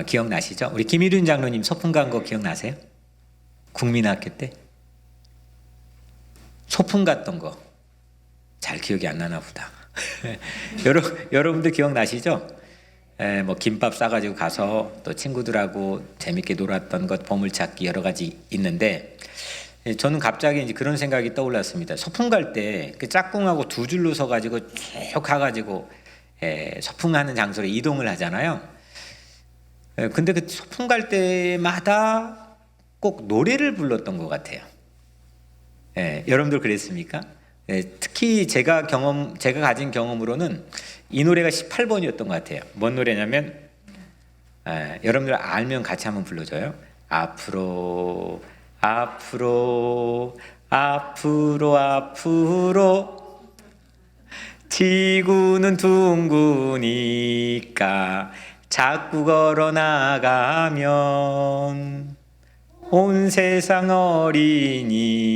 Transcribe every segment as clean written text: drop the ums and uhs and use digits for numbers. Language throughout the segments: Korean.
기억나시죠? 우리 김일윤 장로님 소풍 간 거 기억나세요? 국민학교 때 소풍 갔던 거 잘 기억이 안 나나 보다. 여러분들 기억나시죠? 뭐 김밥 싸가지고 가서 또 친구들하고 재밌게 놀았던 것, 보물찾기 여러 가지 있는데, 저는 갑자기 이제 그런 생각이 떠올랐습니다. 소풍 갈 때 그 짝꿍하고 두 줄로 서가지고 쭉 가가지고 소풍하는 장소로 이동을 하잖아요. 근데 그 소풍 갈 때마다 꼭 노래를 불렀던 것 같아요. 여러분들 그랬습니까? 특히 제가 가진 경험으로는 이 노래가 18번이었던 것 같아요. 뭔 노래냐면, 여러분들 알면 같이 한번 불러줘요. 앞으로 앞으로 앞으로 앞으로 지구는 둥그니까 자꾸 걸어 나가면 온 세상 어린이들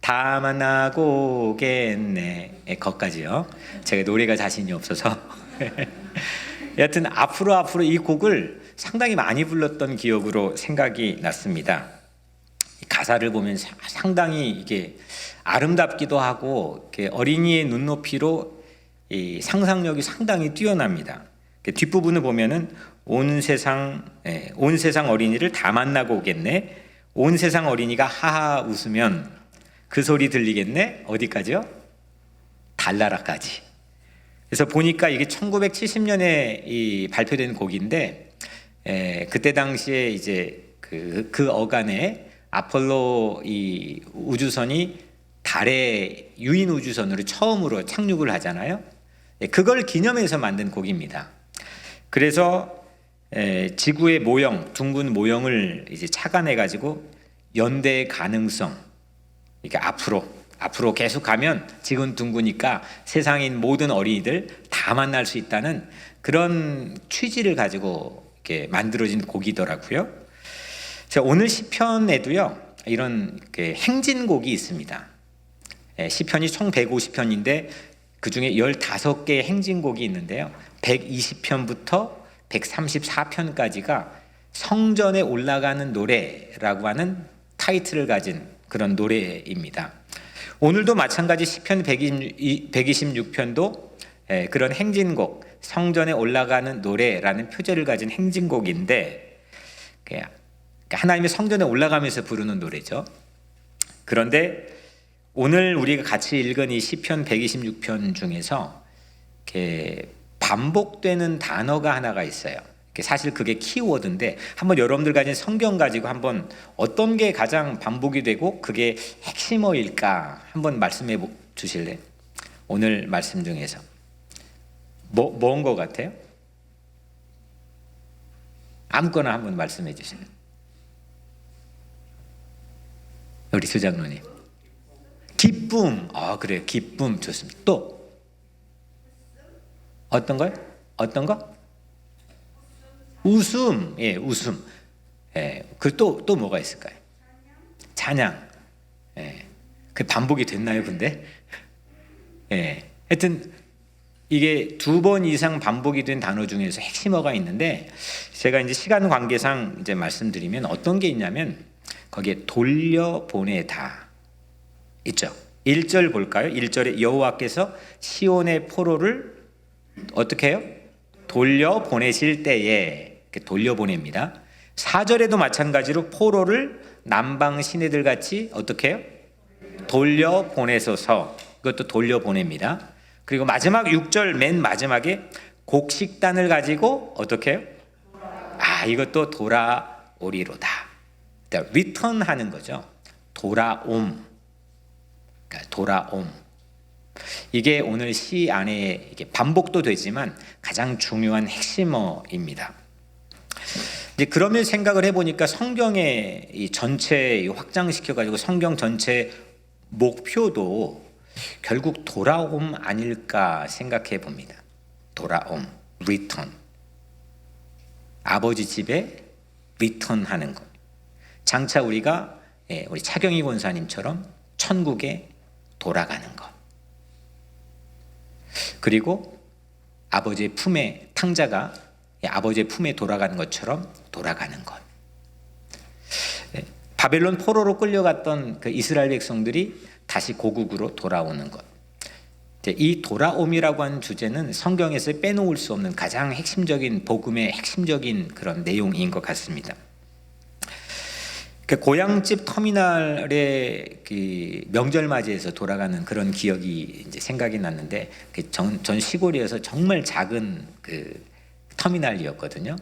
다 만나고 오겠네. 거기까지요. 제가 노래가 자신이 없어서. 여하튼 앞으로 앞으로 이 곡을 상당히 많이 불렀던 기억으로 생각이 났습니다. 가사를 보면 상당히 이게 아름답기도 하고 어린이의 눈높이로 이 상상력이 상당히 뛰어납니다. 뒷부분을 보면은 온 세상 어린이를 다 만나고 오겠네. 온 세상 어린이가 하하 웃으면 그 소리 들리겠네. 어디까지요? 달나라까지. 그래서 보니까 이게 1970년에 발표된 곡인데, 그때 당시에 이제 그 어간에 아폴로 이 우주선이 달의 유인 우주선으로 처음으로 착륙을 하잖아요. 그걸 기념해서 만든 곡입니다. 그래서 지구의 모형, 둥근 모형을 이제 착안해 가지고 연대의 가능성, 이게 앞으로 계속 가면 지구는 둥그니까 세상인 모든 어린이들 다 만날 수 있다는 그런 취지를 가지고 이렇게 만들어진 곡이더라고요. 오늘 시편에도요 이런 행진곡이 있습니다. 시편이 총 150편인데 그 중에 15개의 행진곡이 있는데요. 120편부터 134편까지가 성전에 올라가는 노래라고 하는 타이틀을 가진 그런 노래입니다. 오늘도 마찬가지 시편 126편도 그런 행진곡, 성전에 올라가는 노래라는 표제를 가진 행진곡인데, 하나님의 성전에 올라가면서 부르는 노래죠. 그런데 오늘 우리가 같이 읽은 이 시편 126편 중에서 반복되는 단어가 하나가 있어요. 사실 그게 키워드인데, 한번 여러분들 가진 성경 가지고 한번 어떤 게 가장 반복이 되고 그게 핵심어일까 한번 말씀해 주실래요? 오늘 말씀 중에서 뭔 것 같아요? 아무거나 한번 말씀해 주실래요? 우리 수장로님. 기쁨. 그래요. 기쁨 좋습니다. 또 어떤 거요? 어떤 거? 웃음. 웃음. 또 뭐가 있을까요? 찬양. 그 반복이 됐나요, 근데? 하여튼 이게 2번 이상 반복이 된 단어 중에서 핵심어가 있는데, 제가 이제 시간 관계상 이제 말씀드리면 어떤 게 있냐면, 거기에 돌려보내다 있죠. 1절 볼까요? 1절에 여호와께서 시온의 포로를 어떻게 해요? 돌려보내실 때에, 돌려보냅니다. 4절에도 마찬가지로 포로를 남방 시내들 같이 어떻게 해요? 돌려보내소서. 그것도 돌려보냅니다. 그리고 마지막 6절 맨 마지막에 곡식단을 가지고 어떻게 해요? 이것도 돌아오리로다. 리턴 하는 거죠. 돌아옴. 돌아옴. 이게 오늘 시 안에 이게 반복도 되지만 가장 중요한 핵심어입니다. 이제 그러면 생각을 해보니까 성경의 이 전체 확장시켜가지고 성경 전체 목표도 결국 돌아옴 아닐까 생각해 봅니다. 돌아옴, 리턴. 아버지 집에 리턴하는 것. 장차 우리가 우리 차경희 권사님처럼 천국에 돌아가는 것. 그리고 아버지의 품에 탕자가 아버지의 품에 돌아가는 것처럼 돌아가는 것. 바벨론 포로로 끌려갔던 그 이스라엘 백성들이 다시 고국으로 돌아오는 것. 이 돌아옴이라고 하는 주제는 성경에서 빼놓을 수 없는 가장 핵심적인 복음의 핵심적인 그런 내용인 것 같습니다. 그 고향집 터미널에 그 명절 맞이해서 돌아가는 그런 기억이 이제 생각이 났는데, 전 시골이어서 정말 작은 그 터미널이었거든요.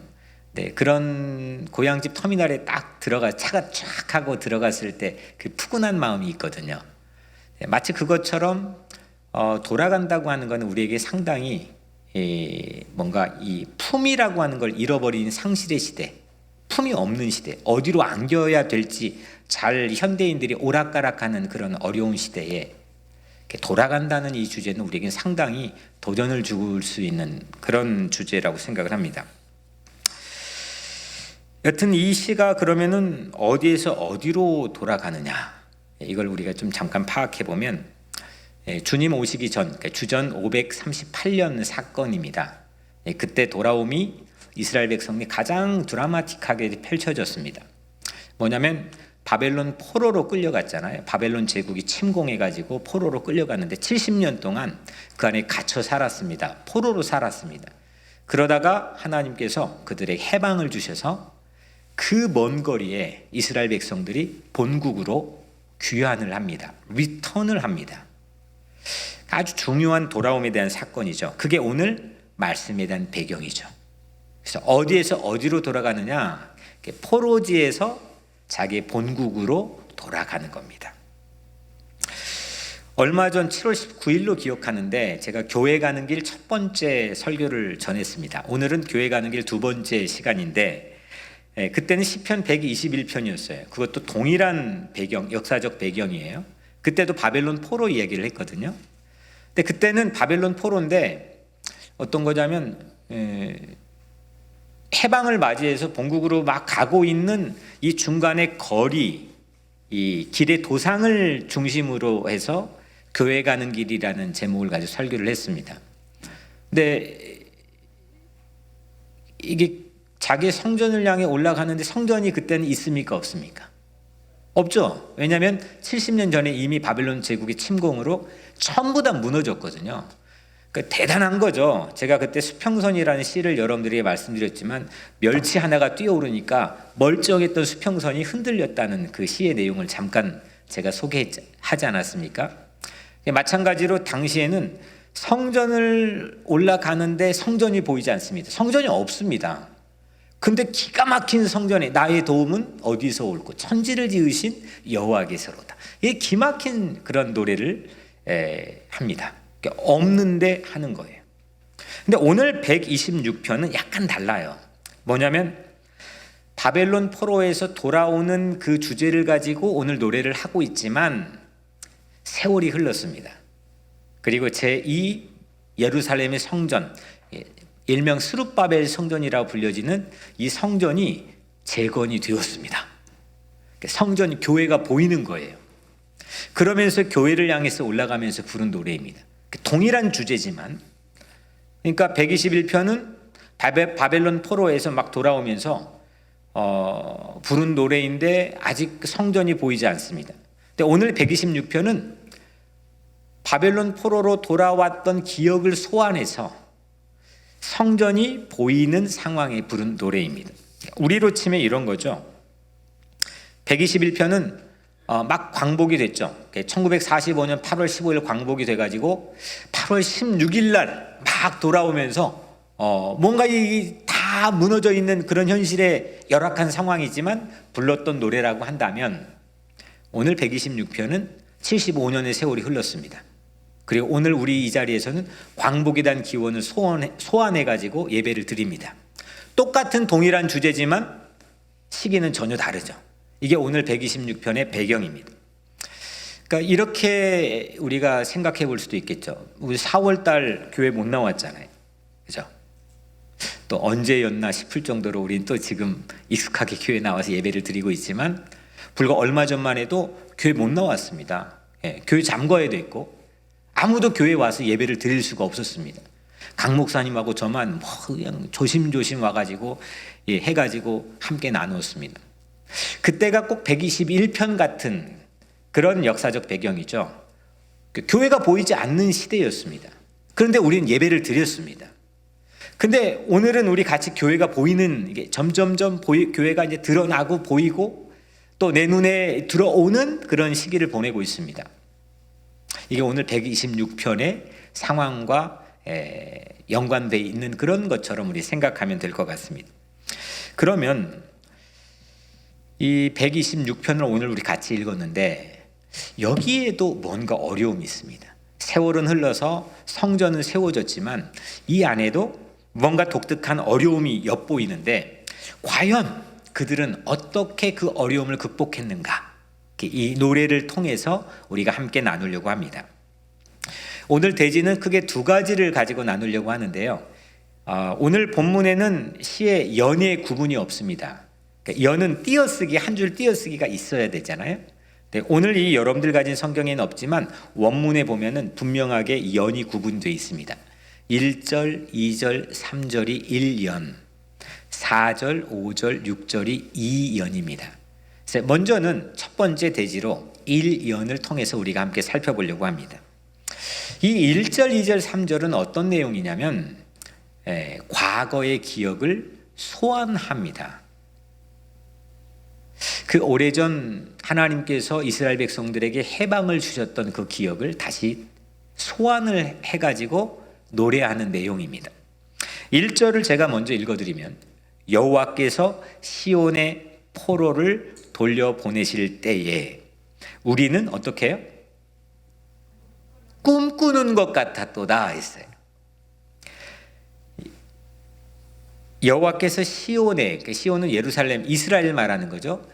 네, 그런 고향집 터미널에 딱 들어가 차가 쫙 하고 들어갔을 때 그 푸근한 마음이 있거든요. 네, 마치 그것처럼 돌아간다고 하는 것은 우리에게 상당히 뭔가 이 품이라고 하는 걸 잃어버린 상실의 시대, 품이 없는 시대, 어디로 안겨야 될지 잘 현대인들이 오락가락하는 그런 어려운 시대에 돌아간다는 이 주제는 우리에게 상당히 도전을 줄 수 있는 그런 주제라고 생각을 합니다. 여튼 이 시가 그러면은 어디에서 어디로 돌아가느냐, 이걸 우리가 좀 잠깐 파악해 보면 주님 오시기 전, 그러니까 주전 538년 사건입니다. 그때 돌아옴이 이스라엘 백성이 가장 드라마틱하게 펼쳐졌습니다. 뭐냐면 바벨론 포로로 끌려갔잖아요. 바벨론 제국이 침공해가지고 포로로 끌려갔는데 70년 동안 그 안에 갇혀 살았습니다. 포로로 살았습니다. 그러다가 하나님께서 그들에게 해방을 주셔서 그 먼 거리에 이스라엘 백성들이 본국으로 귀환을 합니다. 리턴을 합니다. 아주 중요한 돌아옴에 대한 사건이죠. 그게 오늘 말씀에 대한 배경이죠. 그래서 어디에서 어디로 돌아가느냐, 포로지에서 자기 본국으로 돌아가는 겁니다. 얼마 전 7월 19일로 기억하는데 제가 교회 가는 길 첫 번째 설교를 전했습니다. 오늘은 교회 가는 길 두 번째 시간인데, 그때는 시편 121편이었어요. 그것도 동일한 배경, 역사적 배경이에요. 그때도 바벨론 포로 이야기를 했거든요. 근데 그때는 바벨론 포로인데 어떤 거냐면 해방을 맞이해서 본국으로 막 가고 있는 이 중간의 거리, 이 길의 도상을 중심으로 해서 교회 가는 길이라는 제목을 가지고 설교를 했습니다. 근데 이게 자기 성전을 향해 올라가는데 성전이 그때는 있습니까, 없습니까? 없죠. 왜냐하면 70년 전에 이미 바벨론 제국의 침공으로 전부 다 무너졌거든요. 그러니까 대단한 거죠. 제가 그때 수평선이라는 시를 여러분들에게 말씀드렸지만, 멸치 하나가 뛰어오르니까 멀쩡했던 수평선이 흔들렸다는 그 시의 내용을 잠깐 제가 소개하지 않았습니까? 마찬가지로 당시에는 성전을 올라가는데 성전이 보이지 않습니다. 성전이 없습니다. 근데 기가 막힌 성전에 나의 도움은 어디서 올고 천지를 지으신 여호와께서로다. 이게 기막힌 그런 노래를 합니다. 없는데 하는 거예요. 근데 오늘 126편은 약간 달라요. 뭐냐면 바벨론 포로에서 돌아오는 그 주제를 가지고 오늘 노래를 하고 있지만 세월이 흘렀습니다. 그리고 제2 예루살렘의 성전, 일명 스룹바벨 성전이라고 불려지는 이 성전이 재건이 되었습니다. 성전, 교회가 보이는 거예요. 그러면서 교회를 향해서 올라가면서 부른 노래입니다. 동일한 주제지만, 그러니까 121편은 바벨론 포로에서 막 돌아오면서 부른 노래인데 아직 성전이 보이지 않습니다. 근데 오늘 126편은 바벨론 포로로 돌아왔던 기억을 소환해서 성전이 보이는 상황에 부른 노래입니다. 우리로 치면 이런 거죠. 121편은 막 광복이 됐죠. 1945년 8월 15일 광복이 돼가지고 8월 16일 날 막 돌아오면서 뭔가 다 무너져 있는 그런 현실의 열악한 상황이지만 불렀던 노래라고 한다면, 오늘 126편은 75년의 세월이 흘렀습니다. 그리고 오늘 우리 이 자리에서는 광복에 대한 기원을 소환해가지고 예배를 드립니다. 똑같은 동일한 주제지만 시기는 전혀 다르죠. 이게 오늘 126편의 배경입니다. 그러니까 이렇게 우리가 생각해 볼 수도 있겠죠. 우리 4월달 교회 못 나왔잖아요. 그죠? 또 언제였나 싶을 정도로 우리는 또 지금 익숙하게 교회 나와서 예배를 드리고 있지만, 불과 얼마 전만 해도 교회 못 나왔습니다. 교회 잠궈야 됐고 아무도 교회에 와서 예배를 드릴 수가 없었습니다. 강 목사님하고 저만 뭐 그냥 조심조심 와가지고 해가지고 함께 나누었습니다. 그때가 꼭 121편 같은 그런 역사적 배경이죠. 교회가 보이지 않는 시대였습니다. 그런데 우리는 예배를 드렸습니다. 근데 오늘은 우리 같이 교회가 보이는, 이게 점점점 교회가 이제 드러나고 보이고 또 내 눈에 들어오는 그런 시기를 보내고 있습니다. 이게 오늘 126편의 상황과 연관되어 있는 그런 것처럼 우리 생각하면 될 것 같습니다. 그러면 이 126편을 오늘 우리 같이 읽었는데 여기에도 뭔가 어려움이 있습니다. 세월은 흘러서 성전은 세워졌지만 이 안에도 뭔가 독특한 어려움이 엿보이는데 과연 그들은 어떻게 그 어려움을 극복했는가? 이 노래를 통해서 우리가 함께 나누려고 합니다. 오늘 대지는 크게 두 가지를 가지고 나누려고 하는데요. 오늘 본문에는 시의 연의 구분이 없습니다. 연은 띄어쓰기, 한 줄 띄어쓰기가 있어야 되잖아요. 오늘 이 여러분들 가진 성경에는 없지만 원문에 보면은 분명하게 연이 구분되어 있습니다. 1절, 2절, 3절이 1연, 4절, 5절, 6절이 2연입니다. 먼저는 첫 번째 대지로 1연을 통해서 우리가 함께 살펴보려고 합니다. 이 1절, 2절, 3절은 어떤 내용이냐면 과거의 기억을 소환합니다. 그 오래전 하나님께서 이스라엘 백성들에게 해방을 주셨던 그 기억을 다시 소환을 해가지고 노래하는 내용입니다. 1절을 제가 먼저 읽어드리면 여호와께서 시온의 포로를 돌려보내실 때에 우리는 어떻게 해요? 꿈꾸는 것 같았도다 했어요. 여호와께서 시온에, 시온은 예루살렘, 이스라엘 말하는 거죠.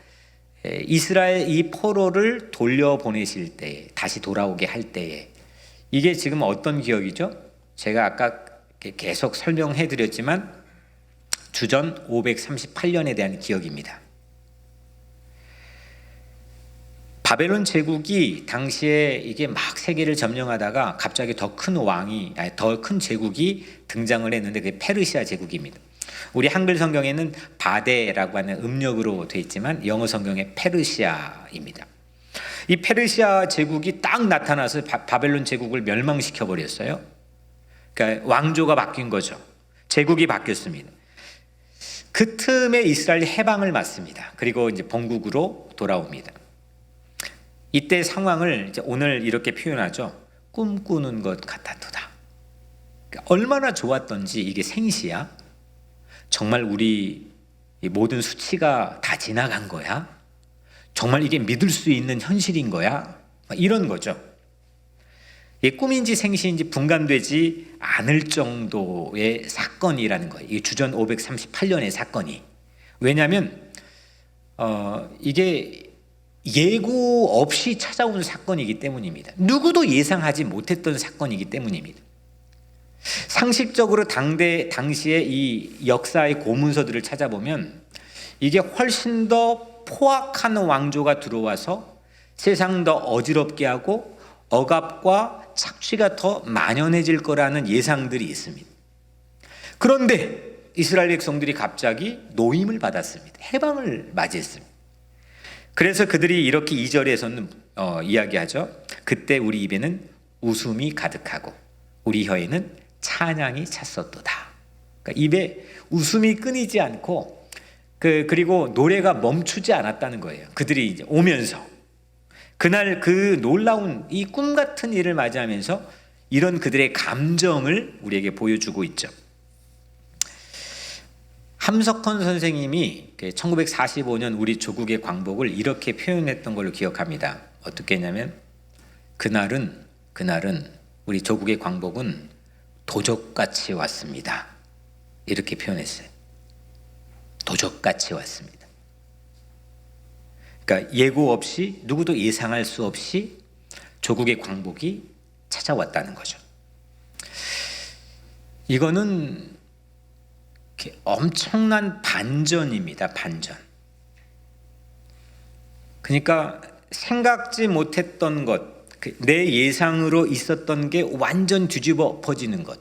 이스라엘 이 포로를 돌려보내실 때에, 다시 돌아오게 할 때에, 이게 지금 어떤 기억이죠? 제가 아까 계속 설명해 드렸지만 주전 538년에 대한 기억입니다. 바벨론 제국이 당시에 이게 막 세계를 점령하다가 갑자기 더 큰 제국이 등장을 했는데 그게 페르시아 제국입니다. 우리 한글 성경에는 바데라고 하는 음력으로 되어 있지만 영어 성경에 페르시아입니다. 이 페르시아 제국이 딱 나타나서 바벨론 제국을 멸망시켜 버렸어요. 그러니까 왕조가 바뀐 거죠. 제국이 바뀌었습니다. 그 틈에 이스라엘이 해방을 맞습니다. 그리고 이제 본국으로 돌아옵니다. 이때 상황을 이제 오늘 이렇게 표현하죠. 꿈꾸는 것 같았도다. 그러니까 얼마나 좋았던지 이게 생시야. 정말 우리 모든 수치가 다 지나간 거야? 정말 이게 믿을 수 있는 현실인 거야? 이런 거죠. 이게 꿈인지 생시인지 분간되지 않을 정도의 사건이라는 거예요. 이게 주전 538년의 사건이. 왜냐하면 이게 예고 없이 찾아온 사건이기 때문입니다. 누구도 예상하지 못했던 사건이기 때문입니다. 상식적으로 당시의 이 역사의 고문서들을 찾아보면 이게 훨씬 더 포악한 왕조가 들어와서 세상 더 어지럽게 하고 억압과 착취가 더 만연해질 거라는 예상들이 있습니다. 그런데 이스라엘 백성들이 갑자기 노임을 받았습니다. 해방을 맞이했습니다. 그래서 그들이 이렇게 2절에서는 이야기하죠. 그때 우리 입에는 웃음이 가득하고 우리 혀에는 찬양이 찼었도다. 그러니까 입에 웃음이 끊이지 않고 그리고 노래가 멈추지 않았다는 거예요. 그들이 이제 오면서 그날 그 놀라운 이 꿈 같은 일을 맞이하면서 이런 그들의 감정을 우리에게 보여주고 있죠. 함석헌 선생님이 1945년 우리 조국의 광복을 이렇게 표현했던 걸로 기억합니다. 어떻게 했냐면 그날은 우리 조국의 광복은 도적같이 왔습니다. 이렇게 표현했어요. 도적같이 왔습니다. 그러니까 예고 없이 누구도 예상할 수 없이 조국의 광복이 찾아왔다는 거죠. 이거는 엄청난 반전입니다. 반전. 그러니까 생각지 못했던 것, 내 예상으로 있었던 게 완전 뒤집어 엎어지는 것.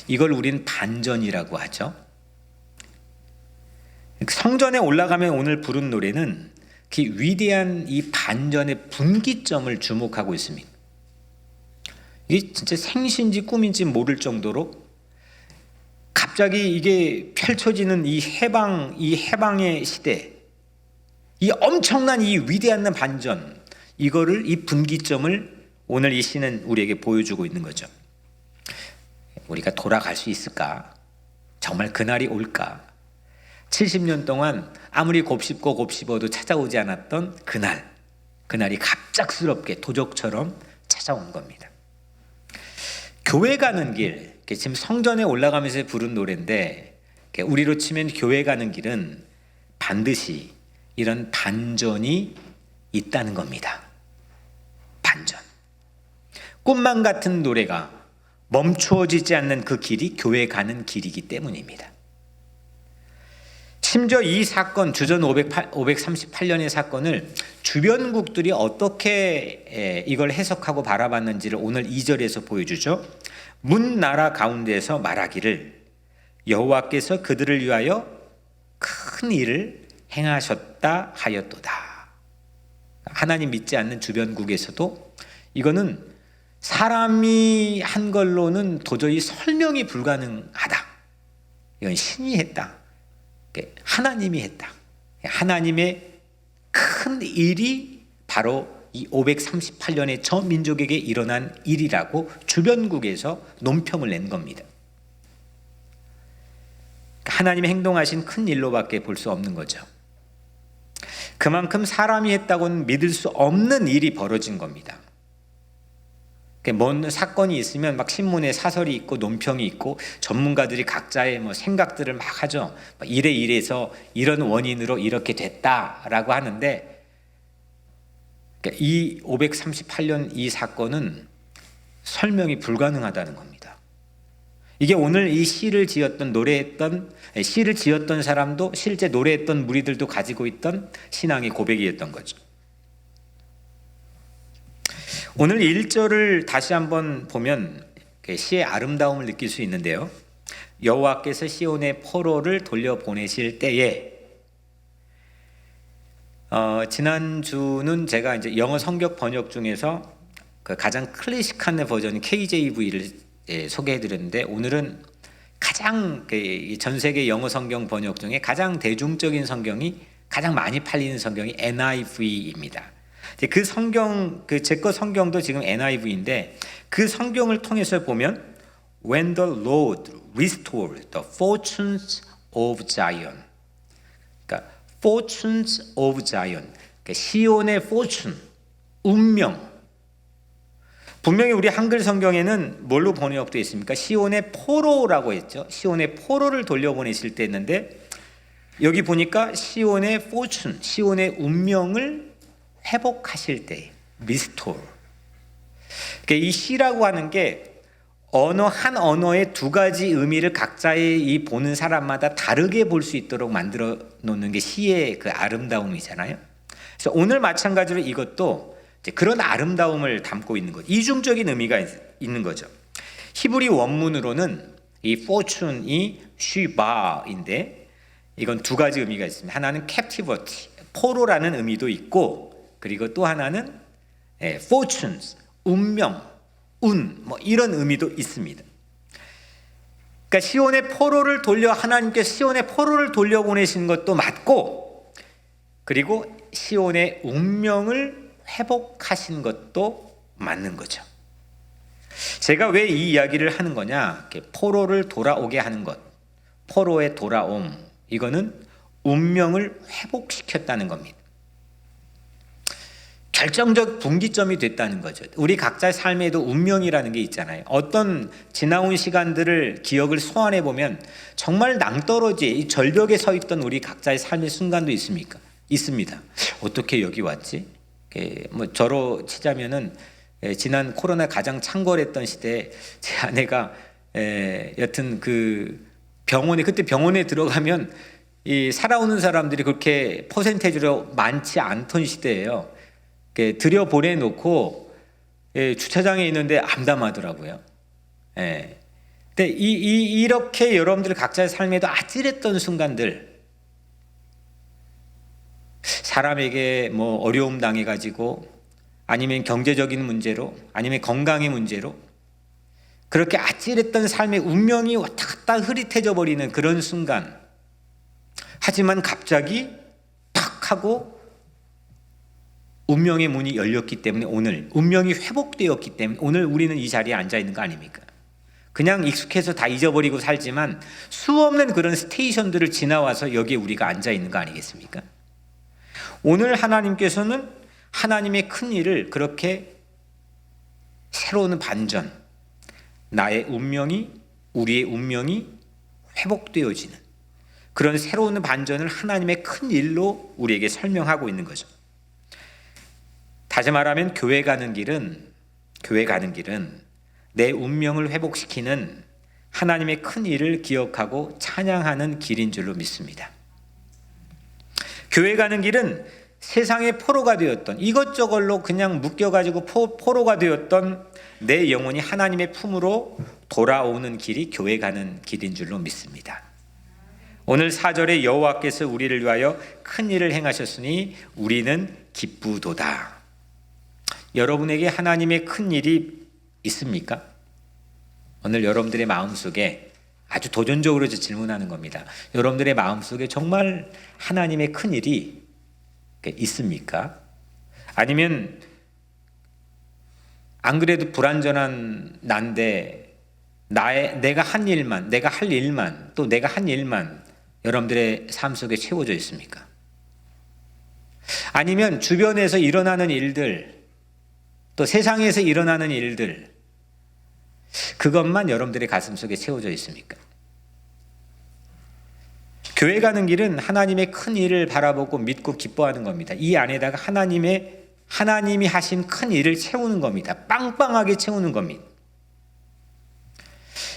이걸 우린 반전이라고 하죠. 성전에 올라가면 오늘 부른 노래는 그 위대한 이 반전의 분기점을 주목하고 있습니다. 이게 진짜 생신지 꿈인지 모를 정도로 갑자기 이게 펼쳐지는 이 해방의 시대, 이 엄청난 이 위대한 반전, 이거를, 이 분기점을 오늘 이 시는 우리에게 보여주고 있는 거죠. 우리가 돌아갈 수 있을까? 정말 그날이 올까? 70년 동안 아무리 곱씹고 곱씹어도 찾아오지 않았던 그날이 갑작스럽게 도적처럼 찾아온 겁니다. 교회 가는 길, 지금 성전에 올라가면서 부른 노래인데, 우리로 치면 교회 가는 길은 반드시 이런 반전이 있다는 겁니다. 반전. 꿈만 같은 노래가 멈추어지지 않는 그 길이 교회 가는 길이기 때문입니다. 심지어 이 사건, 주전 538년의 사건을 주변국들이 어떻게 이걸 해석하고 바라봤는지를 오늘 2절에서 보여주죠. 문 나라 가운데서 말하기를 여호와께서 그들을 위하여 큰 일을 행하셨다 하였도다. 하나님 믿지 않는 주변국에서도 이거는 사람이 한 걸로는 도저히 설명이 불가능하다. 이건 신이 했다. 하나님이 했다. 하나님의 큰 일이 바로 이 538년의 저 민족에게 일어난 일이라고 주변국에서 논평을 낸 겁니다. 하나님이 행동하신 큰 일로밖에 볼 수 없는 거죠. 그만큼 사람이 했다고는 믿을 수 없는 일이 벌어진 겁니다. 뭔 사건이 있으면 막 신문에 사설이 있고 논평이 있고 전문가들이 각자의 생각들을 막 하죠. 이래서 이런 원인으로 이렇게 됐다라고 하는데, 이 538년 이 사건은 설명이 불가능하다는 겁니다. 이게 오늘 이 시를 지었던 사람도 실제 노래했던 무리들도 가지고 있던 신앙의 고백이었던 거죠. 오늘 1절을 다시 한번 보면 시의 아름다움을 느낄 수 있는데요. 여호와께서 시온의 포로를 돌려보내실 때에, 지난주는 제가 이제 영어 성경 번역 중에서 그 가장 클래식한 버전인 KJV를 소개해드렸는데, 오늘은 가장 전 세계 영어 성경 번역 중에 가장 대중적인 성경이, 가장 많이 팔리는 성경이 NIV입니다. 그 성경, 제 거 성경도 지금 NIV인데, 그 성경을 통해서 보면 When the Lord restored the fortunes of Zion, 그러니까 fortunes of Zion, 그러니까 시온의 fortune, 운명. 분명히 우리 한글 성경에는 뭘로 번역되어 있습니까? 시온의 포로라고 했죠. 시온의 포로를 돌려보내실 때 했는데, 여기 보니까 시온의 fortune, 시온의 운명을 회복하실 때, restore. 이 시라고 하는 게 한 언어의 두 가지 의미를 각자의 이 보는 사람마다 다르게 볼 수 있도록 만들어 놓는 게 시의 그 아름다움이잖아요. 그래서 오늘 마찬가지로 이것도 이제 그런 아름다움을 담고 있는 거죠. 이중적인 의미가 있는 거죠. 히브리 원문으로는 이 fortune이 쉬바인데, 이건 두 가지 의미가 있습니다. 하나는 captivity, 포로라는 의미도 있고, 그리고 또 하나는 fortunes, 운명, 운, 이런 의미도 있습니다. 그러니까 하나님께서 시온의 포로를 돌려보내신 것도 맞고, 그리고 시온의 운명을 회복하신 것도 맞는 거죠. 제가 왜 이 이야기를 하는 거냐? 포로를 돌아오게 하는 것, 포로의 돌아옴, 이거는 운명을 회복시켰다는 겁니다. 결정적 분기점이 됐다는 거죠. 우리 각자의 삶에도 운명이라는 게 있잖아요. 어떤 지나온 시간들을, 기억을 소환해 보면 정말 낭떠러지에, 이 절벽에 서 있던 우리 각자의 삶의 순간도 있습니까? 있습니다. 어떻게 여기 왔지? 저로 치자면은 지난 코로나 가장 창궐했던 시대에 제 아내가 여튼 그때 병원에 들어가면 이 살아오는 사람들이 그렇게 퍼센테이지로 많지 않던 시대예요. 들여보내놓고 주차장에 있는데 암담하더라고요. 근데 이렇게 여러분들 각자의 삶에도 아찔했던 순간들, 사람에게 뭐 어려움 당해가지고, 아니면 경제적인 문제로, 아니면 건강의 문제로, 그렇게 아찔했던 삶의 운명이 왔다 갔다 흐릿해져 버리는 그런 순간, 하지만 갑자기 탁 하고 운명의 문이 열렸기 때문에, 오늘 운명이 회복되었기 때문에 오늘 우리는 이 자리에 앉아 있는 거 아닙니까? 그냥 익숙해서 다 잊어버리고 살지만 수없는 그런 스테이션들을 지나와서 여기에 우리가 앉아 있는 거 아니겠습니까? 오늘 하나님께서는 하나님의 큰 일을 그렇게 새로운 반전, 나의 운명이, 우리의 운명이 회복되어지는 그런 새로운 반전을 하나님의 큰 일로 우리에게 설명하고 있는 거죠. 다시 말하면 교회 가는 길은 내 운명을 회복시키는 하나님의 큰 일을 기억하고 찬양하는 길인 줄로 믿습니다. 교회 가는 길은 세상의 포로가 되었던, 이것저것로 그냥 묶여가지고 포로가 되었던 내 영혼이 하나님의 품으로 돌아오는 길이 교회 가는 길인 줄로 믿습니다. 오늘 4절에 여호와께서 우리를 위하여 큰 일을 행하셨으니 우리는 기쁘도다. 여러분에게 하나님의 큰 일이 있습니까? 오늘 여러분들의 마음속에 아주 도전적으로 질문하는 겁니다. 여러분들의 마음속에 정말 하나님의 큰 일이 있습니까? 아니면 안 그래도 불완전한 난데 내가 할 일만 또 내가 한 일만 여러분들의 삶 속에 채워져 있습니까? 아니면 주변에서 일어나는 일들, 또 세상에서 일어나는 일들, 그것만 여러분들의 가슴 속에 채워져 있습니까? 교회 가는 길은 하나님의 큰 일을 바라보고 믿고 기뻐하는 겁니다. 이 안에다가 하나님이 하신 큰 일을 채우는 겁니다. 빵빵하게 채우는 겁니다.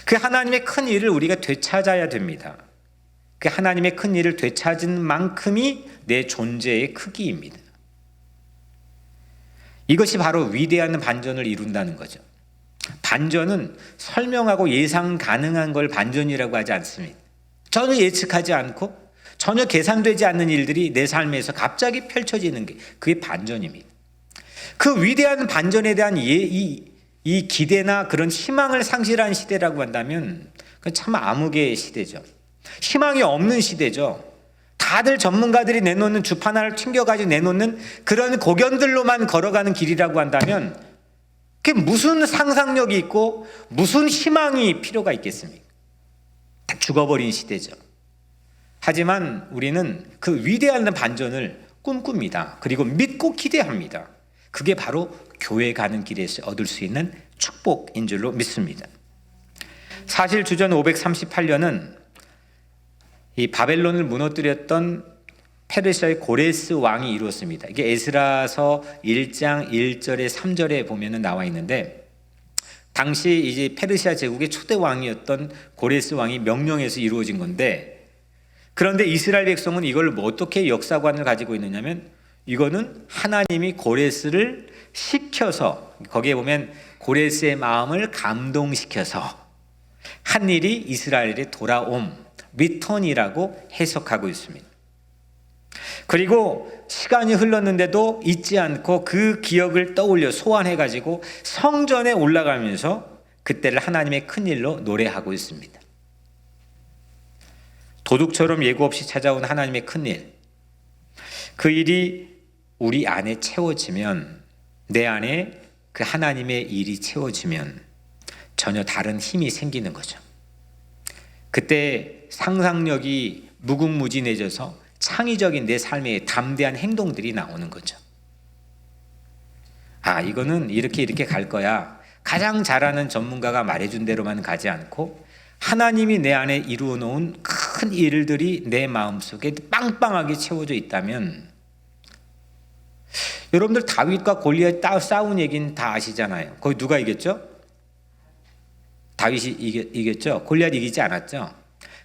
그 하나님의 큰 일을 우리가 되찾아야 됩니다. 그 하나님의 큰 일을 되찾은 만큼이 내 존재의 크기입니다. 이것이 바로 위대한 반전을 이룬다는 거죠. 반전은 설명하고 예상 가능한 걸 반전이라고 하지 않습니다. 전혀 예측하지 않고 전혀 계산되지 않는 일들이 내 삶에서 갑자기 펼쳐지는 게 그게 반전입니다. 그 위대한 반전에 대한 이 기대나 그런 희망을 상실한 시대라고 한다면 그건 참 암흑의 시대죠. 희망이 없는 시대죠. 다들 전문가들이 내놓는 주판 하나를 튕겨가지고 내놓는 그런 고견들로만 걸어가는 길이라고 한다면 그게 무슨 상상력이 있고 무슨 희망이 필요가 있겠습니까? 다 죽어버린 시대죠. 하지만 우리는 그 위대한 반전을 꿈꿉니다. 그리고 믿고 기대합니다. 그게 바로 교회 가는 길에서 얻을 수 있는 축복인 줄로 믿습니다. 사실 주전 538년은 이 바벨론을 무너뜨렸던 페르시아의 고레스 왕이 이루었습니다. 이게 에스라서 1장 1절에 3절에 보면은 나와 있는데, 당시 이제 페르시아 제국의 초대 왕이었던 고레스 왕이 명령해서 이루어진 건데, 그런데 이스라엘 백성은 이걸 어떻게 역사관을 가지고 있느냐면, 이거는 하나님이 고레스를 시켜서, 거기에 보면 고레스의 마음을 감동시켜서 한 일이 이스라엘의 돌아옴, 리턴이라고 해석하고 있습니다. 그리고 시간이 흘렀는데도 잊지 않고 그 기억을 떠올려 소환해가지고 성전에 올라가면서 그때를 하나님의 큰 일로 노래하고 있습니다. 도둑처럼 예고 없이 찾아온 하나님의 큰 일, 그 일이 우리 안에 채워지면, 내 안에 그 하나님의 일이 채워지면 전혀 다른 힘이 생기는 거죠. 그때 상상력이 무궁무진해져서 창의적인 내 삶에 담대한 행동들이 나오는 거죠. 아, 이거는 이렇게 갈 거야. 가장 잘하는 전문가가 말해준 대로만 가지 않고 하나님이 내 안에 이루어 놓은 큰 일들이 내 마음속에 빵빵하게 채워져 있다면, 여러분들 다윗과 골리앗 싸운 얘기는 다 아시잖아요. 거기 누가 이겼죠? 다윗이 이겼죠? 골리앗 이기지 않았죠?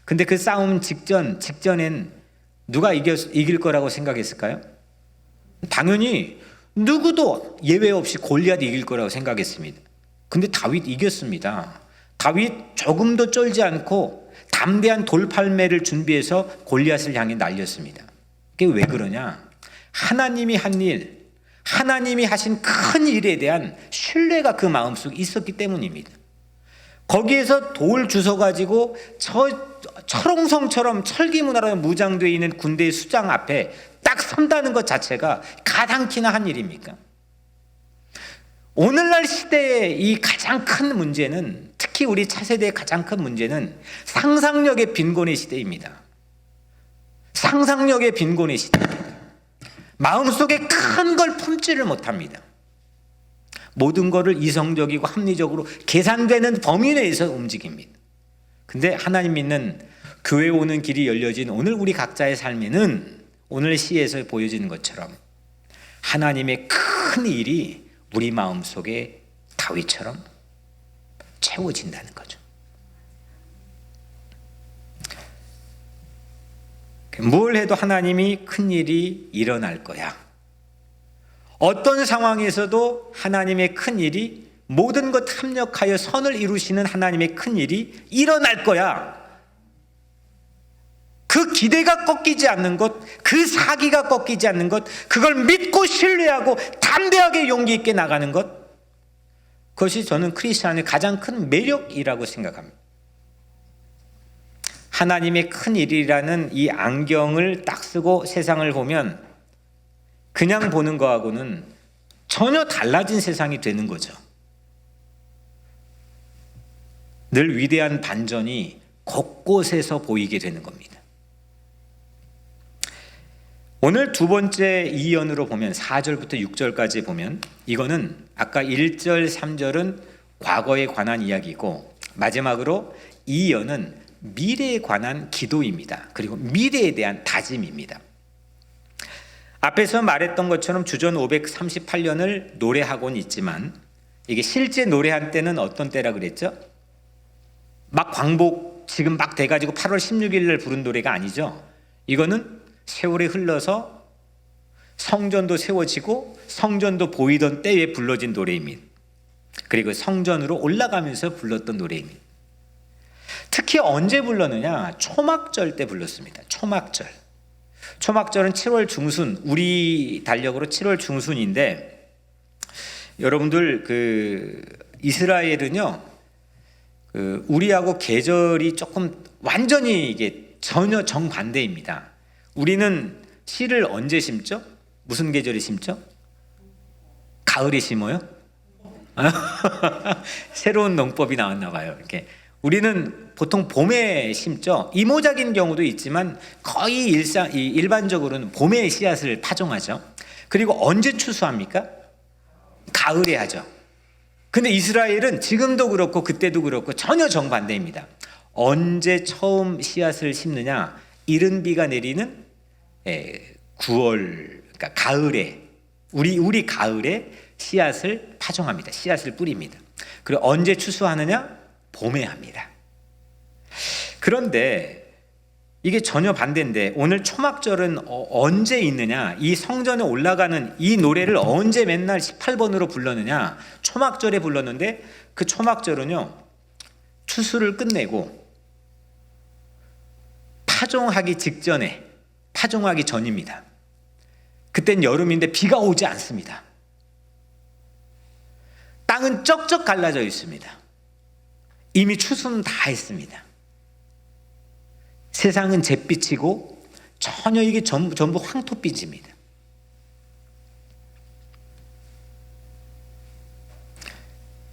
근데 그 싸움 직전엔 누가 이길 거라고 생각했을까요? 당연히 누구도 예외 없이 골리앗이 이길 거라고 생각했습니다. 근데 다윗 이겼습니다. 다윗 조금도 쫄지 않고 담대한 돌팔매를 준비해서 골리앗을 향해 날렸습니다. 그게 왜 그러냐? 하나님이 한 일, 하나님이 하신 큰 일에 대한 신뢰가 그 마음속에 있었기 때문입니다. 거기에서 돌 주워가지고 철옹성처럼 철기문화로 무장되어 있는 군대의 수장 앞에 딱 선다는 것 자체가 가당키나 한 일입니까? 오늘날 시대의 이 가장 큰 문제는, 특히 우리 차세대의 가장 큰 문제는 상상력의 빈곤의 시대입니다. 상상력의 빈곤의 시대입니다. 마음속에 큰 걸 품지를 못합니다. 모든 것을 이성적이고 합리적으로 계산되는 범위 내에서 움직입니다. 근데 하나님 믿는 교회 오는 길이 열려진 오늘 우리 각자의 삶에는 오늘 시에서 보여지는 것처럼 하나님의 큰 일이 우리 마음속에 다윗처럼 채워진다는 거죠. 뭘 해도 하나님이 큰 일이 일어날 거야. 어떤 상황에서도 하나님의 큰 일이, 모든 것 합력하여 선을 이루시는 하나님의 큰 일이 일어날 거야. 그 기대가 꺾이지 않는 것, 그 사기가 꺾이지 않는 것, 그걸 믿고 신뢰하고 담대하게 용기 있게 나가는 것, 그것이 저는 크리스천의 가장 큰 매력이라고 생각합니다. 하나님의 큰 일이라는 이 안경을 딱 쓰고 세상을 보면 그냥 보는 거하고는 전혀 달라진 세상이 되는 거죠. 늘 위대한 반전이 곳곳에서 보이게 되는 겁니다. 오늘 두 번째 이연으로 보면 4절부터 6절까지 보면 이거는 아까 1절, 3절은 과거에 관한 이야기고 마지막으로 이연은 미래에 관한 기도입니다. 그리고 미래에 대한 다짐입니다. 앞에서 말했던 것처럼 주전 538년을 노래하고는 있지만 이게 실제 노래한 때는 어떤 때라 그랬죠? 막 광복 지금 막 돼가지고 8월 16일 날 부른 노래가 아니죠. 이거는 세월이 흘러서 성전도 세워지고 성전도 보이던 때에 불러진 노래입니다. 그리고 성전으로 올라가면서 불렀던 노래입니다. 특히 언제 불렀느냐? 초막절 때 불렀습니다. 초막절. 초막절은 7월 중순, 우리 달력으로 7월 중순인데 여러분들 이스라엘은요 우리하고 계절이 조금 완전히 이게 전혀 정반대입니다. 우리는 씨를 언제 심죠? 무슨 계절에 심죠? 가을에 심어요? 새로운 농법이 나왔나 봐요. 이렇게 우리는 보통 봄에 심죠. 이모작인 경우도 있지만 거의 일반적으로는 봄에 씨앗을 파종하죠. 그리고 언제 추수합니까? 가을에 하죠. 근데 이스라엘은 지금도 그렇고 그때도 그렇고 전혀 정반대입니다. 언제 처음 씨앗을 심느냐? 이른 비가 내리는 9월, 그러니까 가을에, 우리 가을에 씨앗을 파종합니다. 씨앗을 뿌립니다. 그리고 언제 추수하느냐? 봄에 합니다. 그런데 이게 전혀 반대인데 오늘 초막절은 언제 있느냐? 이 성전에 올라가는 이 노래를 언제 맨날 18번으로 불렀느냐? 초막절에 불렀는데 그 초막절은요 추수를 끝내고 파종하기 직전에, 파종하기 전입니다. 그땐 여름인데 비가 오지 않습니다. 땅은 쩍쩍 갈라져 있습니다. 이미 추수는 다 했습니다. 세상은 잿빛이고 전혀 이게 전부 황토빛입니다.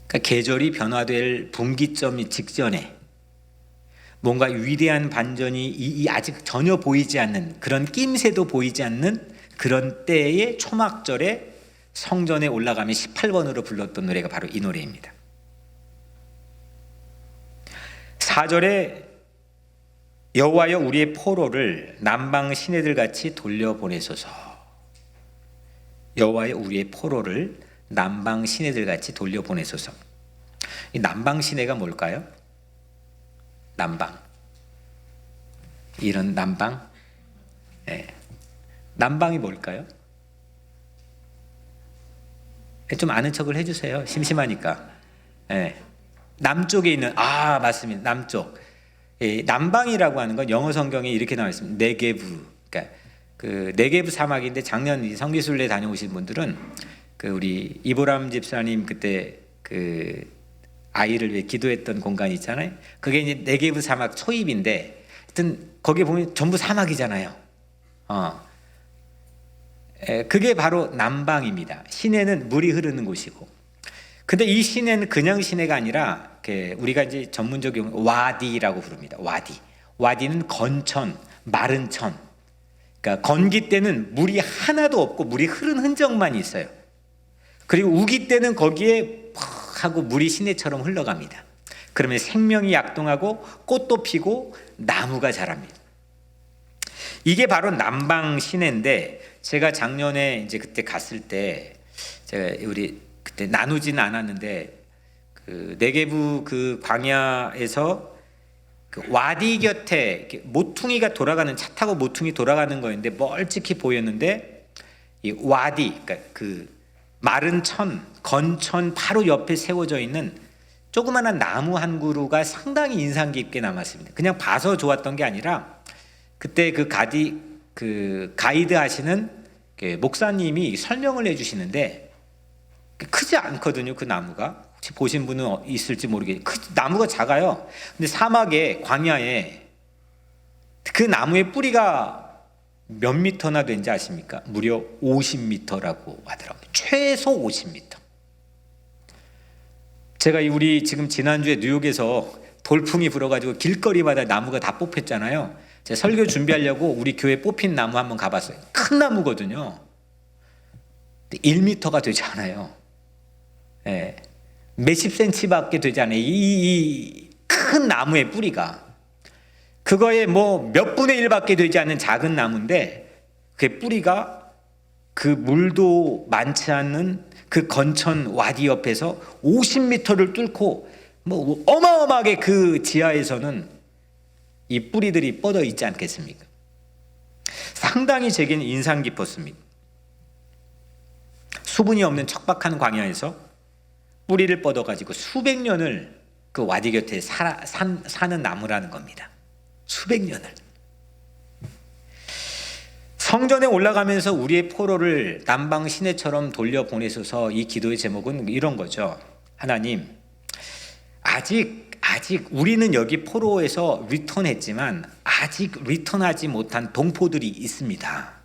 그러니까 계절이 변화될 분기점이 직전에 뭔가 위대한 반전이 아직 전혀 보이지 않는, 그런 낌새도 보이지 않는 그런 때의 초막절에 성전에 올라가며 18번으로 불렀던 노래가 바로 이 노래입니다. 4절에 여호와여 우리의 포로를 남방 시내들 같이 돌려보내소서. 여호와여 우리의 포로를 남방 시내들 같이 돌려보내소서. 이 남방 시내가 뭘까요? 남방. 이런 남방? 네. 남방이 뭘까요? 좀 아는 척을 해주세요. 심심하니까. 네. 남쪽에 있는 맞습니다. 남쪽. 남방이라고 하는 건 영어 성경에 이렇게 나와 있습니다. 네게브. 그러니까 그 네게브 사막인데 작년 성기순례 다녀오신 분들은 그 우리 이보람 집사님 그때 그 아이를 위해 기도했던 공간이 있잖아요. 그게 이제 네게브 사막 초입인데, 하여튼 거기 보면 전부 사막이잖아요. 그게 바로 남방입니다. 시내는 물이 흐르는 곳이고, 근데 이 시내는 그냥 시내가 아니라 우리가 이제 전문적 용어 와디라고 부릅니다. 와디는 건천, 마른 천. 그러니까 건기 때는 물이 하나도 없고 물이 흐른 흔적만 있어요. 그리고 우기 때는 거기에 퍽 하고 물이 시내처럼 흘러갑니다. 그러면 생명이 약동하고 꽃도 피고 나무가 자랍니다. 이게 바로 남방 시내인데, 제가 작년에 이제 그때 갔을 때 제가 우리 그때 나누지는 않았는데 그 네게부 그 광야에서 그 와디 곁에 모퉁이가 돌아가는, 차 타고 모퉁이 돌아가는 거였는데 멀찍이 보였는데, 이 와디, 그러니까 그 마른 천, 건천 바로 옆에 세워져 있는 조그마한 나무 한 그루가 상당히 인상 깊게 남았습니다. 그냥 봐서 좋았던 게 아니라 그때 그 가이드 하시는 목사님이 설명을 해주시는데, 크지 않거든요. 그 나무가 혹시 보신 분은 있을지 모르겠는데 나무가 작아요. 근데 사막에, 광야에 그 나무의 뿌리가 몇 미터나 된지 아십니까? 무려 50미터라고 하더라고요. 최소 50미터. 제가 우리 지금 지난주에 뉴욕에서 돌풍이 불어가지고 길거리마다 나무가 다 뽑혔잖아요. 제가 설교 준비하려고 우리 교회 뽑힌 나무 한번 가봤어요. 큰 나무거든요. 1미터가 되지 않아요. 몇십 센치밖에 되지 않아요. 이 큰 나무의 뿌리가. 그거에 뭐 몇 분의 1밖에 되지 않는 작은 나무인데, 그 뿌리가 그 물도 많지 않은 그 건천 와디 옆에서 50m를 뚫고 뭐 어마어마하게 그 지하에서는 이 뿌리들이 뻗어 있지 않겠습니까? 상당히 제게는 인상 깊었습니다. 수분이 없는 척박한 광야에서 뿌리를 뻗어가지고 수백 년을 그 와디 곁에 사는 나무라는 겁니다. 수백 년을. 성전에 올라가면서 우리의 포로를 남방 시내처럼 돌려보내소서. 이 기도의 제목은 이런 거죠. 하나님, 아직 우리는 여기 포로에서 리턴했지만 아직 리턴하지 못한 동포들이 있습니다.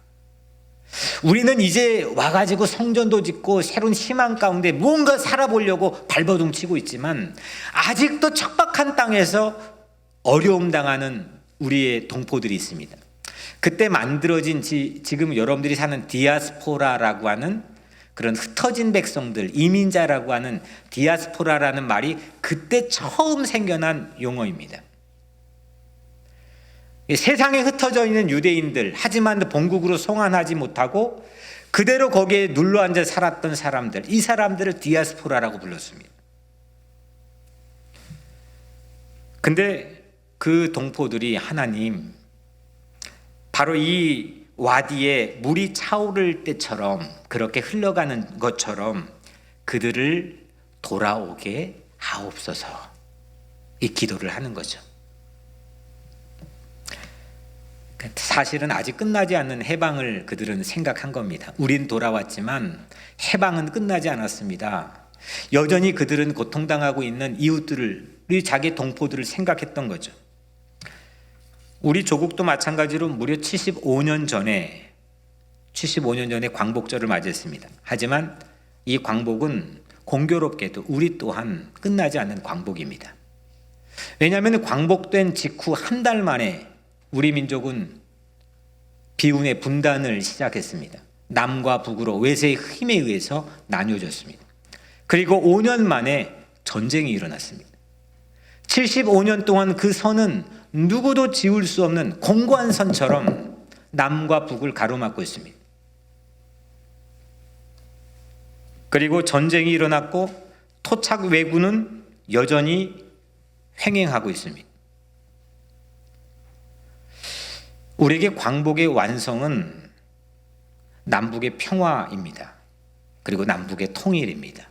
우리는 이제 와가지고 성전도 짓고 새로운 희망 가운데 무언가 살아보려고 발버둥 치고 있지만 아직도 척박한 땅에서 어려움 당하는 우리의 동포들이 있습니다. 그때 만들어진 지금 여러분들이 사는 디아스포라라고 하는 그런 흩어진 백성들, 이민자라고 하는 디아스포라라는 말이 그때 처음 생겨난 용어입니다. 세상에 흩어져 있는 유대인들, 하지만 본국으로 송환하지 못하고 그대로 거기에 눌러앉아 살았던 사람들, 이 사람들을 디아스포라라고 불렀습니다. 근데 그 동포들이 하나님, 바로 이 와디에 물이 차오를 때처럼, 그렇게 흘러가는 것처럼 그들을 돌아오게 하옵소서, 이 기도를 하는 거죠. 사실은 아직 끝나지 않는 해방을 그들은 생각한 겁니다. 우린 돌아왔지만 해방은 끝나지 않았습니다. 여전히 그들은 고통당하고 있는 이웃들을, 우리 자기 동포들을 생각했던 거죠. 우리 조국도 마찬가지로 무려 75년 전에 광복절을 맞이했습니다. 하지만 이 광복은 공교롭게도 우리 또한 끝나지 않는 광복입니다. 왜냐하면 광복된 직후 한 달 만에 우리 민족은 비운의 분단을 시작했습니다. 남과 북으로 외세의 힘에 의해서 나뉘어졌습니다. 그리고 5년 만에 전쟁이 일어났습니다. 75년 동안 그 선은 누구도 지울 수 없는 공고한 선처럼 남과 북을 가로막고 있습니다. 그리고 전쟁이 일어났고 토착 왜군은 여전히 횡행하고 있습니다. 우리에게 광복의 완성은 남북의 평화입니다. 그리고 남북의 통일입니다.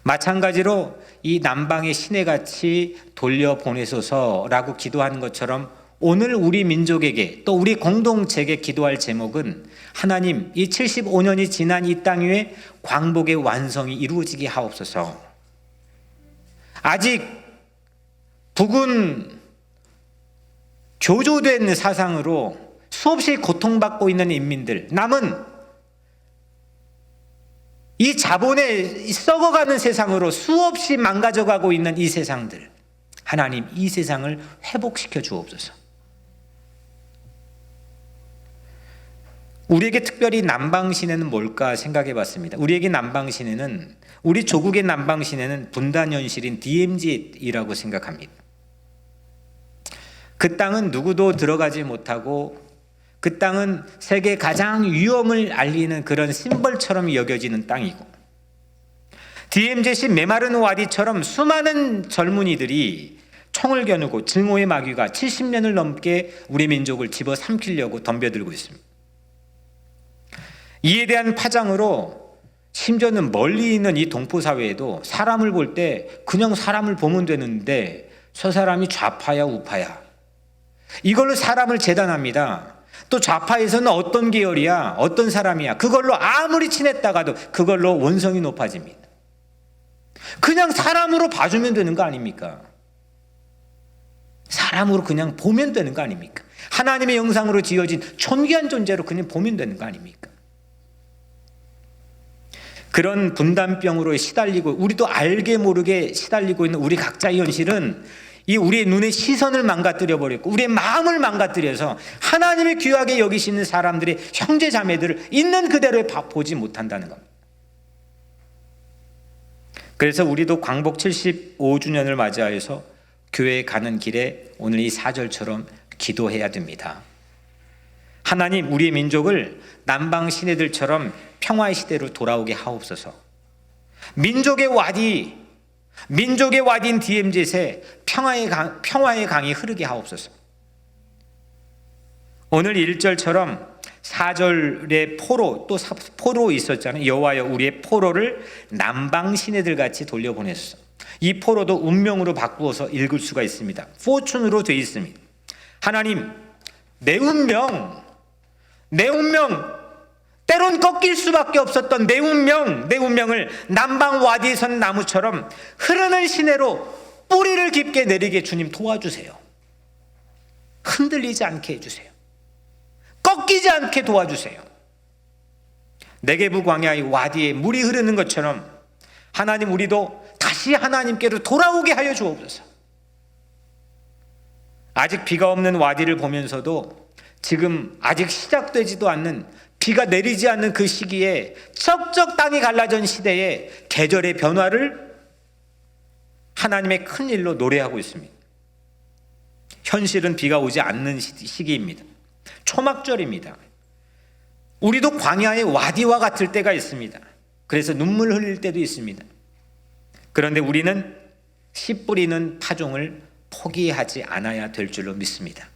마찬가지로 이 남방의 시내같이 돌려보내소서라고 기도하는 것처럼 오늘 우리 민족에게 또 우리 공동체에게 기도할 제목은 하나님, 이 75년이 지난 이 땅 위에 광복의 완성이 이루어지게 하옵소서. 아직 북은 교조된 사상으로 수없이 고통받고 있는 인민들, 남은 이 자본에 썩어가는 세상으로 수없이 망가져가고 있는 이 세상들, 하나님 이 세상을 회복시켜 주옵소서. 우리에게 특별히 남방신해는 뭘까 생각해 봤습니다. 우리에게 남방신해는, 우리 조국의 남방신해는 분단현실인 DMZ이라고 생각합니다. 그 땅은 누구도 들어가지 못하고 그 땅은 세계 가장 위험을 알리는 그런 심벌처럼 여겨지는 땅이고, DMZ시 메마른 와디처럼 수많은 젊은이들이 총을 겨누고 증오의 마귀가 70년을 넘게 우리 민족을 집어삼키려고 덤벼들고 있습니다. 이에 대한 파장으로 심지어는 멀리 있는 이 동포사회에도 사람을 볼 때 그냥 사람을 보면 되는데 저 사람이 좌파야 우파야, 이걸로 사람을 재단합니다. 또 좌파에서는 어떤 계열이야, 어떤 사람이야, 그걸로 아무리 친했다가도 그걸로 원성이 높아집니다. 그냥 사람으로 봐주면 되는 거 아닙니까? 사람으로 그냥 보면 되는 거 아닙니까? 하나님의 영상으로 지어진 존귀한 존재로 그냥 보면 되는 거 아닙니까? 그런 분단병으로 시달리고, 우리도 알게 모르게 시달리고 있는 우리 각자의 현실은 이 우리의 눈의 시선을 망가뜨려 버렸고 우리의 마음을 망가뜨려서 하나님의 귀하게 여기시는 사람들의 형제 자매들을 있는 그대로 보지 못한다는 겁니다. 그래서 우리도 광복 75주년을 맞이하여서 교회에 가는 길에 오늘 이 4절처럼 기도해야 됩니다. 하나님, 우리의 민족을 남방 시내들처럼 평화의 시대로 돌아오게 하옵소서. 민족의 와디인 DMZ에 평화의 강이 흐르게 하옵소서. 오늘 1절처럼 4절의 포로, 또 포로 있었잖아요. 여호와여 우리의 포로를 남방 시내들 같이 돌려보내소서. 이 포로도 운명으로 바꾸어서 읽을 수가 있습니다. 포춘으로 되어 있습니다. 하나님, 내 운명, 때론 꺾일 수밖에 없었던 내 운명을 남방 와디에 선 나무처럼 흐르는 시내로 뿌리를 깊게 내리게 주님 도와주세요. 흔들리지 않게 해주세요. 꺾이지 않게 도와주세요. 네게부 광야의 와디에 물이 흐르는 것처럼 하나님, 우리도 다시 하나님께로 돌아오게 하여 주옵소서. 아직 비가 없는 와디를 보면서도 지금 아직 시작되지도 않는, 비가 내리지 않는 그 시기에 쩍쩍 땅이 갈라진 시대에 계절의 변화를 하나님의 큰 일로 노래하고 있습니다. 현실은 비가 오지 않는 시기입니다. 초막절입니다. 우리도 광야의 와디와 같을 때가 있습니다. 그래서 눈물 흘릴 때도 있습니다. 그런데 우리는 씨 뿌리는 파종을 포기하지 않아야 될 줄로 믿습니다.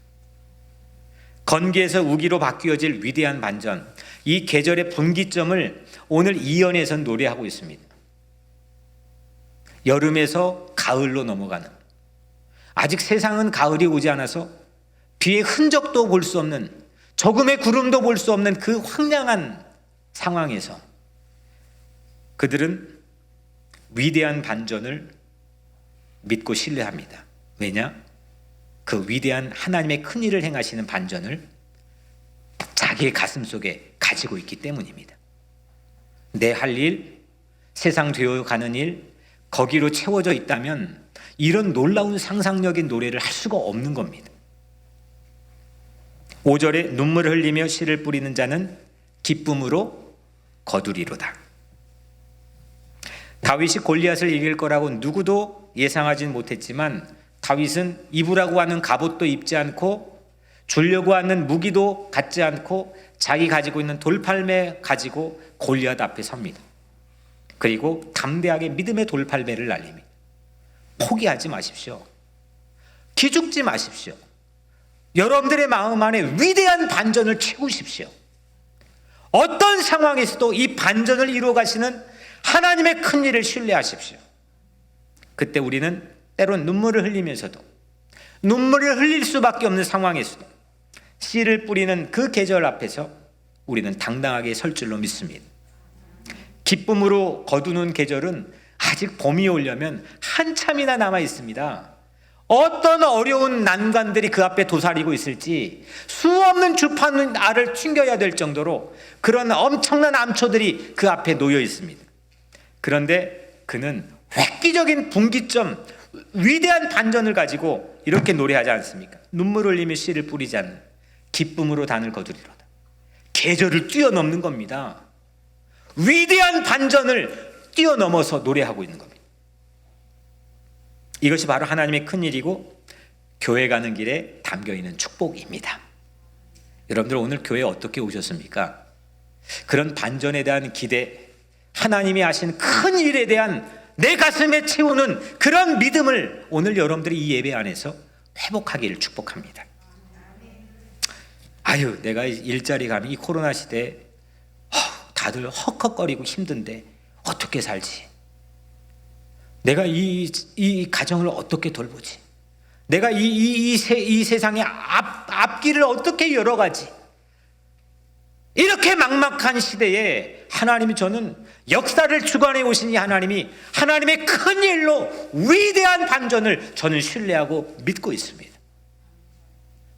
건기에서 우기로 바뀌어질 위대한 반전, 이 계절의 분기점을 오늘 이연에서 노래하고 있습니다. 여름에서 가을로 넘어가는, 아직 세상은 가을이 오지 않아서 비의 흔적도 볼 수 없는, 조금의 구름도 볼 수 없는 그 황량한 상황에서 그들은 위대한 반전을 믿고 신뢰합니다. 왜냐? 그 위대한 하나님의 큰 일을 행하시는 반전을 자기의 가슴 속에 가지고 있기 때문입니다. 내 할 일, 세상 되어가는 일, 거기로 채워져 있다면 이런 놀라운 상상력인 노래를 할 수가 없는 겁니다. 5절에 눈물을 흘리며 씨를 뿌리는 자는 기쁨으로 거두리로다. 다윗이 골리앗을 이길 거라고 누구도 예상하진 못했지만 다윗은 입으라고 하는 갑옷도 입지 않고 주려고 하는 무기도 갖지 않고 자기 가지고 있는 돌팔매 가지고 골리앗 앞에 섭니다. 그리고 담대하게 믿음의 돌팔매를 날립니다. 포기하지 마십시오. 기죽지 마십시오. 여러분들의 마음 안에 위대한 반전을 채우십시오. 어떤 상황에서도 이 반전을 이루어 가시는 하나님의 큰 일을 신뢰하십시오. 그때 우리는 때론 눈물을 흘리면서도, 눈물을 흘릴 수밖에 없는 상황에서도 씨를 뿌리는 그 계절 앞에서 우리는 당당하게 설 줄로 믿습니다. 기쁨으로 거두는 계절은 아직 봄이 오려면 한참이나 남아 있습니다. 어떤 어려운 난관들이 그 앞에 도사리고 있을지 수없는 주판 알을 튕겨야 될 정도로 그런 엄청난 암초들이 그 앞에 놓여 있습니다. 그런데 그는 획기적인 분기점, 위대한 반전을 가지고 이렇게 노래하지 않습니까? 눈물 흘리며 씨를 뿌리지 않는 기쁨으로 단을 거두리로다. 계절을 뛰어넘는 겁니다. 위대한 반전을 뛰어넘어서 노래하고 있는 겁니다. 이것이 바로 하나님의 큰 일이고 교회 가는 길에 담겨있는 축복입니다. 여러분들 오늘 교회에 어떻게 오셨습니까? 그런 반전에 대한 기대, 하나님이 하신 큰 일에 대한 내 가슴에 채우는 그런 믿음을 오늘 여러분들이 이 예배 안에서 회복하기를 축복합니다. 아유, 내가 일자리 가면 이 코로나 시대에 다들 헉헉거리고 힘든데 어떻게 살지? 내가 이 가정을 어떻게 돌보지? 내가 이 세상의 앞길을 어떻게 열어가지? 이렇게 막막한 시대에 하나님이, 저는 역사를 주관해 오신 이 하나님이 하나님의 큰 일로 위대한 반전을 저는 신뢰하고 믿고 있습니다.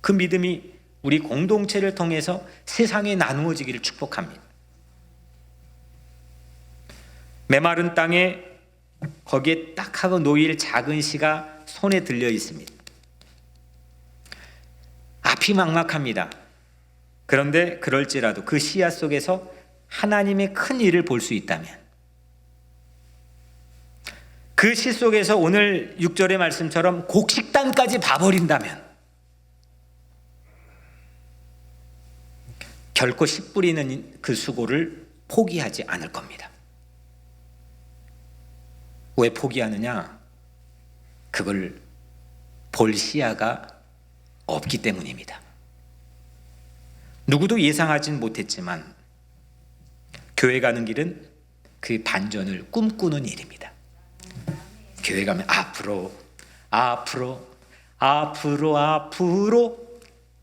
그 믿음이 우리 공동체를 통해서 세상에 나누어지기를 축복합니다. 메마른 땅에 거기에 딱 하고 놓일 작은 씨가 손에 들려 있습니다. 앞이 막막합니다. 그런데 그럴지라도 그 씨앗 속에서 하나님의 큰 일을 볼 수 있다면, 그 씨 속에서 오늘 6절의 말씀처럼 곡식단까지 봐버린다면 결코 씨 뿌리는 그 수고를 포기하지 않을 겁니다. 왜 포기하느냐? 그걸 볼 시야가 없기 때문입니다. 누구도 예상하진 못했지만 교회 가는 길은 그 반전을 꿈꾸는 일입니다. 교회 가면 앞으로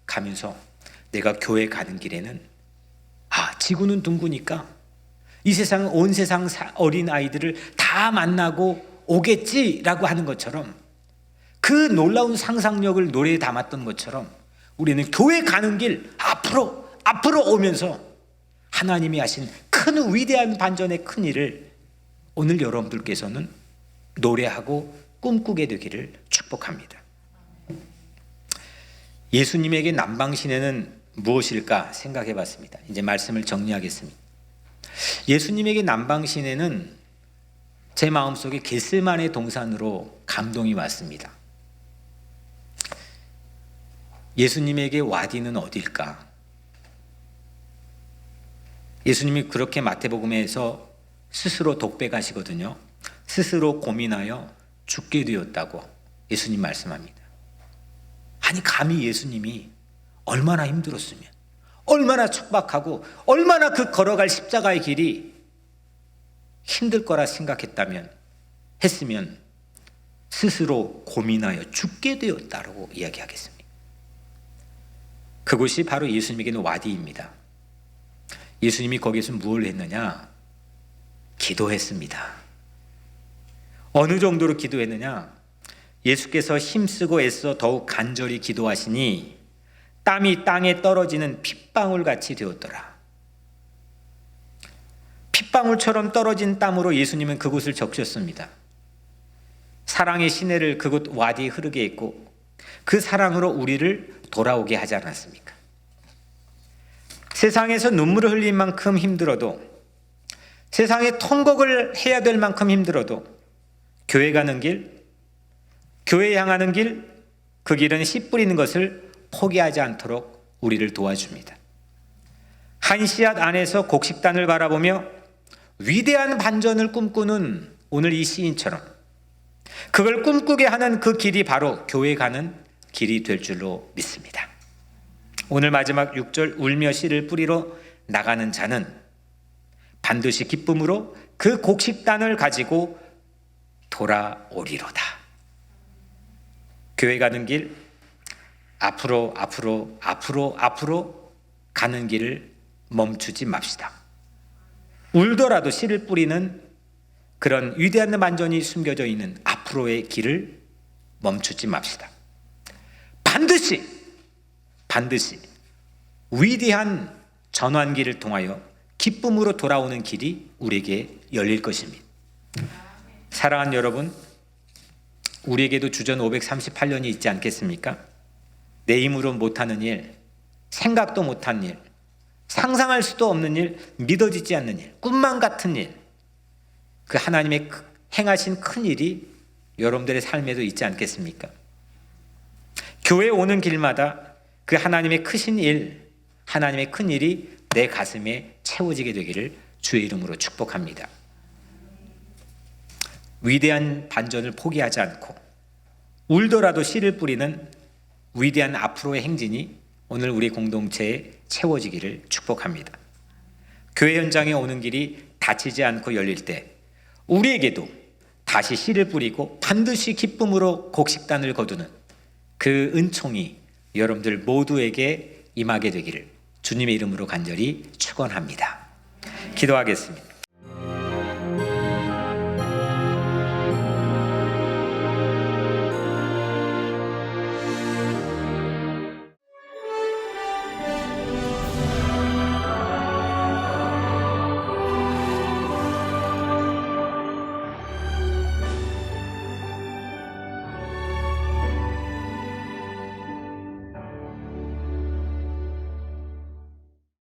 가면서 내가 교회 가는 길에는 지구는 둥그니까 이 세상, 온 세상 어린 아이들을 다 만나고 오겠지라고 하는 것처럼, 그 놀라운 상상력을 노래에 담았던 것처럼 우리는 교회 가는 길 앞으로 오면서 하나님이 하신 큰 위대한 반전의 큰 일을 오늘 여러분들께서는 노래하고 꿈꾸게 되기를 축복합니다. 예수님에게 남방시내는 무엇일까 생각해 봤습니다. 이제 말씀을 정리하겠습니다. 예수님에게 남방시내는 제 마음속에 겟세마네 동산으로 감동이 왔습니다. 예수님에게 와디는 어딜까? 예수님이 그렇게 마태복음에서 스스로 독백하시거든요. 스스로 고민하여 죽게 되었다고 예수님 말씀합니다. 아니, 감히 예수님이 얼마나 힘들었으면, 얼마나 척박하고 얼마나 그 걸어갈 십자가의 길이 힘들 거라 했으면 스스로 고민하여 죽게 되었다고 이야기하겠습니다. 그곳이 바로 예수님에게는 와디입니다. 예수님이 거기서 무엇을 했느냐? 기도했습니다. 어느 정도로 기도했느냐? 예수께서 힘쓰고 애써 더욱 간절히 기도하시니 땀이 땅에 떨어지는 핏방울 같이 되었더라. 핏방울처럼 떨어진 땀으로 예수님은 그곳을 적셨습니다. 사랑의 시내를 그곳 와디에 흐르게 했고 그 사랑으로 우리를 돌아오게 하지 않았습니까? 세상에서 눈물을 흘릴 만큼 힘들어도, 세상에 통곡을 해야 될 만큼 힘들어도 교회 가는 길, 교회 향하는 길, 그 길은 씨 뿌리는 것을 포기하지 않도록 우리를 도와줍니다. 한 씨앗 안에서 곡식단을 바라보며 위대한 반전을 꿈꾸는 오늘 이 시인처럼 그걸 꿈꾸게 하는 그 길이 바로 교회 가는 길이 될 줄로 믿습니다. 오늘 마지막 6절, 울며 씨를 뿌리러 나가는 자는 반드시 기쁨으로 그 곡식단을 가지고 돌아오리로다. 교회 가는 길, 앞으로 가는 길을 멈추지 맙시다. 울더라도 씨를 뿌리는 그런 위대한 반전이 숨겨져 있는 앞으로의 길을 멈추지 맙시다. 반드시 위대한 전환기를 통하여 기쁨으로 돌아오는 길이 우리에게 열릴 것입니다. 사랑하는 여러분, 우리에게도 주전 538년이 있지 않겠습니까? 내 힘으로 못하는 일, 생각도 못한 일, 상상할 수도 없는 일, 믿어지지 않는 일, 꿈만 같은 일, 그 하나님의 행하신 큰 일이 여러분들의 삶에도 있지 않겠습니까? 교회 오는 길마다 그 하나님의 크신 일, 하나님의 큰 일이 내 가슴에 채워지게 되기를 주의 이름으로 축복합니다. 위대한 반전을 포기하지 않고 울더라도 씨를 뿌리는 위대한 앞으로의 행진이 오늘 우리 공동체에 채워지기를 축복합니다. 교회 현장에 오는 길이 닫히지 않고 열릴 때 우리에게도 다시 씨를 뿌리고 반드시 기쁨으로 곡식단을 거두는 그 은총이 여러분들 모두에게 임하게 되기를 주님의 이름으로 간절히 축원합니다. 기도하겠습니다.